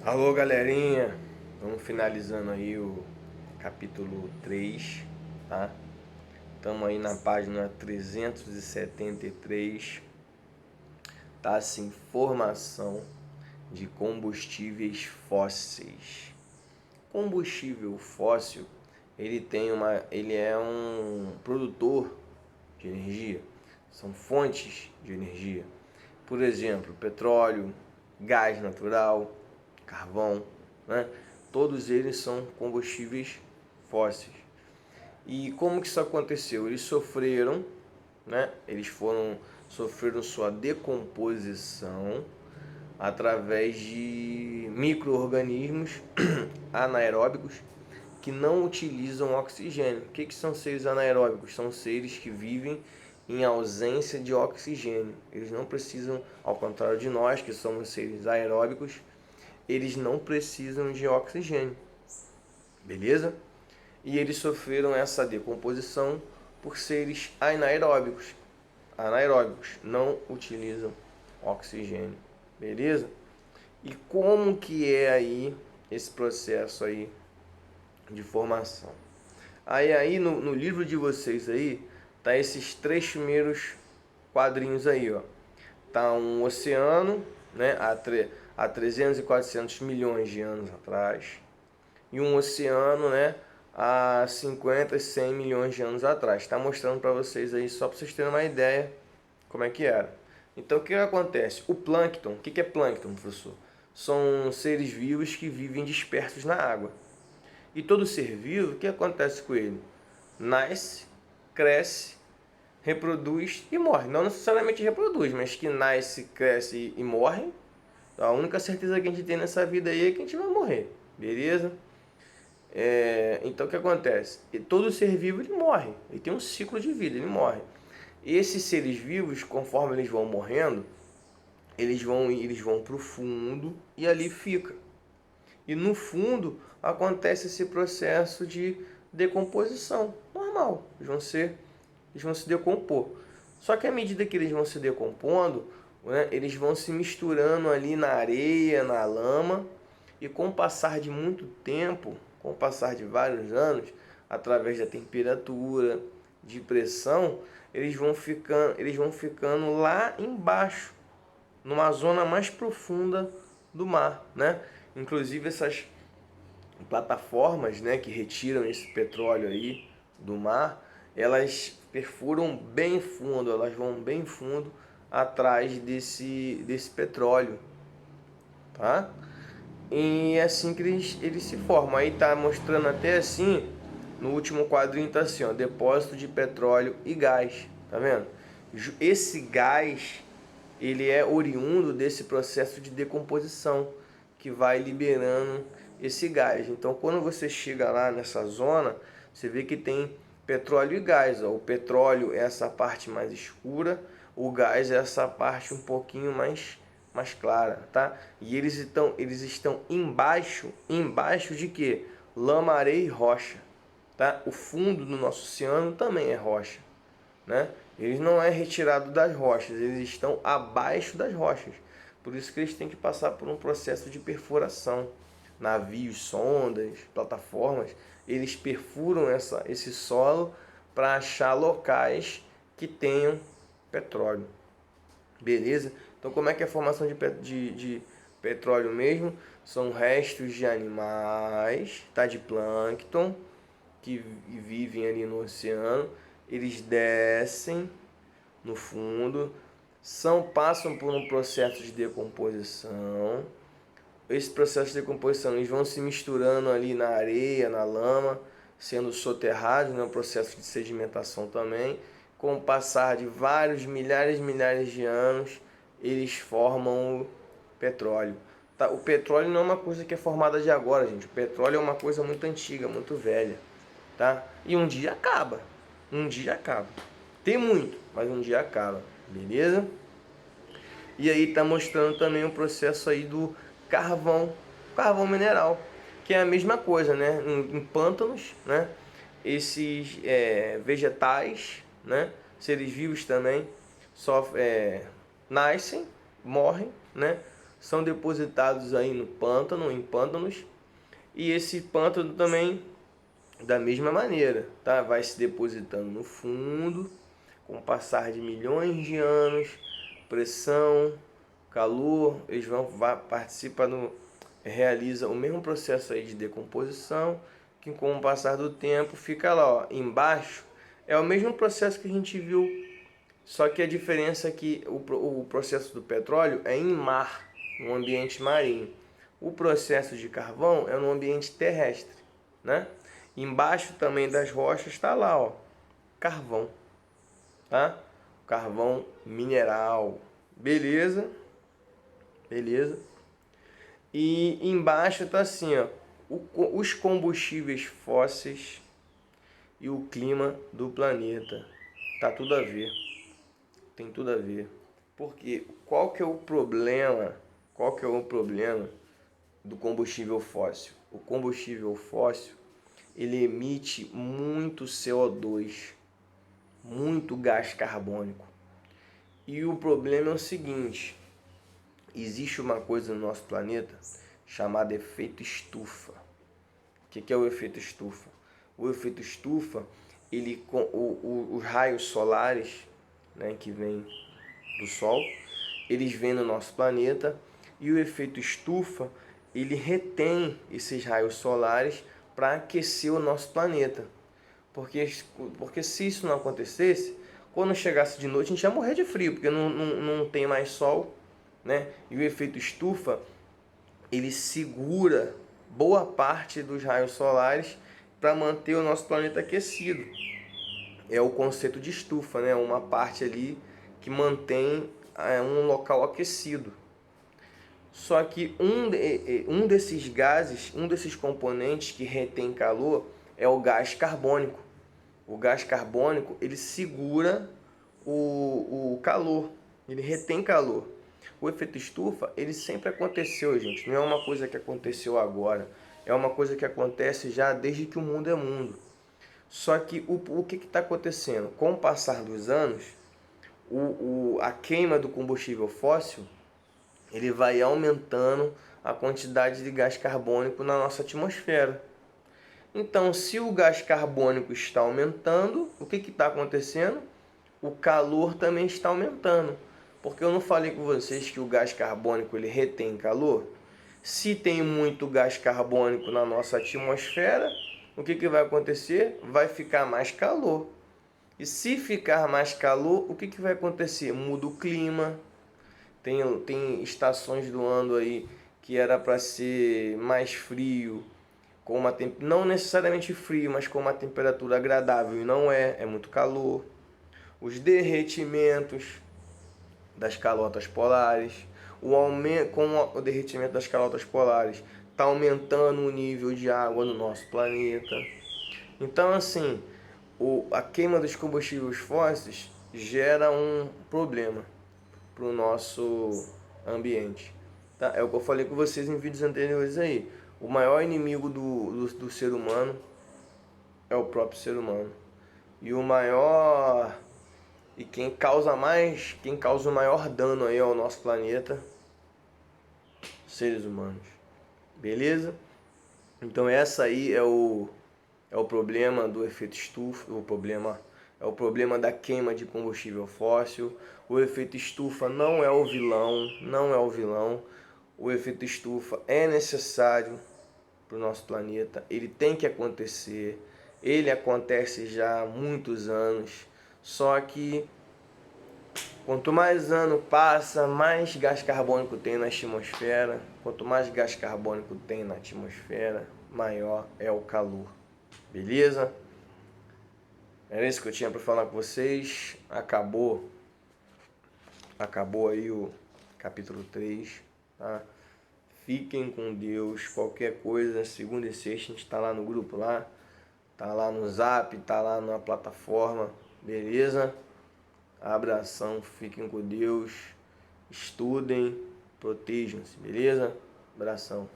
Alô, galerinha, vamos finalizando aí o capítulo 3, tá? Estamos aí na página 373, tá assim, formação de combustíveis fósseis. Combustível fóssil, ele é um produtor de energia, são fontes de energia. Por exemplo, petróleo, gás natural, carvão, né? Todos eles são combustíveis fósseis. E como que isso aconteceu? Eles sofreram, né? Sofreram sua decomposição através de micro-organismos anaeróbicos que não utilizam oxigênio. O que são seres anaeróbicos? São seres que vivem em ausência de oxigênio. Eles não precisam, ao contrário de nós, que somos seres aeróbicos, eles não precisam de oxigênio. Beleza? E eles sofreram essa decomposição por seres anaeróbicos. Anaeróbicos não utilizam oxigênio. Beleza? E como que é aí esse processo aí de formação? Aí no livro de vocês aí, tá esses três primeiros quadrinhos aí, ó. Tá um oceano, né, há 300 e 400 milhões de anos atrás, e um oceano, né, há 50, 100 milhões de anos atrás. Está mostrando para vocês aí, só para vocês terem uma ideia como é que era. Então, o que acontece? O plâncton, o que é plâncton, professor? São seres vivos que vivem dispersos na água. E todo ser vivo, o que acontece com ele? Nasce, cresce, reproduz e morre. Não necessariamente reproduz, mas que nasce, cresce e morre. A única certeza que a gente tem nessa vida aí é que a gente vai morrer, beleza? Então o que acontece? Todo ser vivo ele morre, ele tem um ciclo de vida, ele morre. Esses seres vivos, conforme eles vão morrendo, eles vão para o fundo e ali fica. E no fundo acontece esse processo de decomposição normal. Eles vão se decompor. Só que à medida que eles vão se decompondo, né, eles vão se misturando ali na areia, na lama, e com o passar de muito tempo, com o passar de vários anos, através da temperatura, de pressão, eles vão ficando lá embaixo, numa zona mais profunda do mar, né? Inclusive essas plataformas, né, que retiram esse petróleo aí do mar, elas perfuram bem fundo, elas vão bem fundo atrás desse petróleo, tá? E é assim que eles se formam. Aí tá mostrando até assim, no último quadrinho tá assim, ó, depósito de petróleo e gás, tá vendo? Esse gás, ele é oriundo desse processo de decomposição que vai liberando esse gás. Então, quando você chega lá nessa zona, você vê que tem petróleo e gás. Ó. O petróleo é essa parte mais escura, o gás é essa parte um pouquinho mais clara, tá? E eles estão embaixo de quê? Lama, areia e rocha, tá? O fundo do nosso oceano também é rocha, né? Eles não é retirado das rochas, eles estão abaixo das rochas. Por isso que eles têm que passar por um processo de perfuração. Navios, sondas, plataformas, eles perfuram esse solo para achar locais que tenham petróleo. Beleza? Então como é que é a formação de petróleo mesmo? São restos de animais, tá? De plâncton, que vivem ali no oceano. Eles descem no fundo, passam por um processo de decomposição. Esse processo de decomposição, eles vão se misturando ali na areia, na lama, sendo soterrados, né? Um processo de sedimentação também. Com o passar de vários milhares de anos, eles formam o petróleo. Tá? O petróleo não é uma coisa que é formada de agora, gente. O petróleo é uma coisa muito antiga, muito velha. Tá? E um dia acaba. Um dia acaba. Tem muito, mas um dia acaba. Beleza? E aí tá mostrando também o processo aí do carvão mineral, que é a mesma coisa, né? Em pântanos, né? Esses vegetais, né? Seres vivos também, nascem, morrem, né? são depositados aí no pântano, em pântanos, e esse pântano também da mesma maneira, tá? Vai se depositando no fundo, com o passar de milhões de anos, pressão, calor, eles participar realiza o mesmo processo aí de decomposição, que com o passar do tempo fica lá, ó, embaixo. É o mesmo processo que a gente viu, só que a diferença é que o processo do petróleo é em mar, no ambiente marinho. O processo de carvão é no ambiente terrestre, né? Embaixo também das rochas está lá, ó, carvão, tá? Carvão mineral, beleza? Beleza? E embaixo tá assim, ó, os combustíveis fósseis e o clima do planeta. Tá tudo a ver. Tem tudo a ver. Porque qual que é o problema? Qual que é o problema do combustível fóssil? O combustível fóssil, ele emite muito CO2, muito gás carbônico. E o problema é o seguinte: existe uma coisa no nosso planeta chamada efeito estufa. O que é o efeito estufa? O efeito estufa, ele com os raios solares, né, que vêm do Sol, eles vêm no nosso planeta, e o efeito estufa, ele retém esses raios solares para aquecer o nosso planeta. Porque se isso não acontecesse, quando chegasse de noite a gente ia morrer de frio, porque não tem mais sol, né? E o efeito estufa, ele segura boa parte dos raios solares para manter o nosso planeta aquecido. É o conceito de estufa, né? Uma parte ali que mantém um local aquecido. Só que um desses gases, um desses componentes que retém calor é o gás carbônico. O gás carbônico, ele segura o calor, ele retém calor. O efeito estufa, ele sempre aconteceu, gente. Não é uma coisa que aconteceu agora. É uma coisa que acontece já desde que o mundo é mundo. Só que o que está acontecendo? Com o passar dos anos, a queima do combustível fóssil, ele vai aumentando a quantidade de gás carbônico na nossa atmosfera. Então, se o gás carbônico está aumentando, o que está acontecendo? O calor também está aumentando. Porque eu não falei com vocês que o gás carbônico ele retém calor? Se tem muito gás carbônico na nossa atmosfera, o que vai acontecer? Vai ficar mais calor. E se ficar mais calor, o que vai acontecer? Muda o clima. Tem estações do ano aí que era para ser mais frio, com uma não necessariamente frio, mas com uma temperatura agradável, e não é muito calor. Os derretimentos das calotas polares, com o derretimento das calotas polares, está aumentando o nível de água no nosso planeta. Então, assim, a queima dos combustíveis fósseis gera um problema para o nosso ambiente. Tá? É o que eu falei com vocês em vídeos anteriores aí. O maior inimigo do ser humano é o próprio ser humano. E o maior... E quem causa o maior dano aí ao nosso planeta, seres humanos. Beleza? Então essa aí é o problema do efeito estufa, é o problema da queima de combustível fóssil. O efeito estufa não é o vilão, não é o vilão. O efeito estufa é necessário para o nosso planeta, ele tem que acontecer, ele acontece já há muitos anos, só que quanto mais ano passa, mais gás carbônico tem na atmosfera, quanto mais gás carbônico tem na atmosfera, maior é o calor, beleza? Era isso que eu tinha para falar com vocês, acabou aí o capítulo 3, tá? Fiquem com Deus. Qualquer coisa, segunda e sexta, a gente tá lá no grupo lá. Tá lá no Zap, tá lá na plataforma. Beleza? Abração, fiquem com Deus. Estudem, protejam-se, beleza? Abração.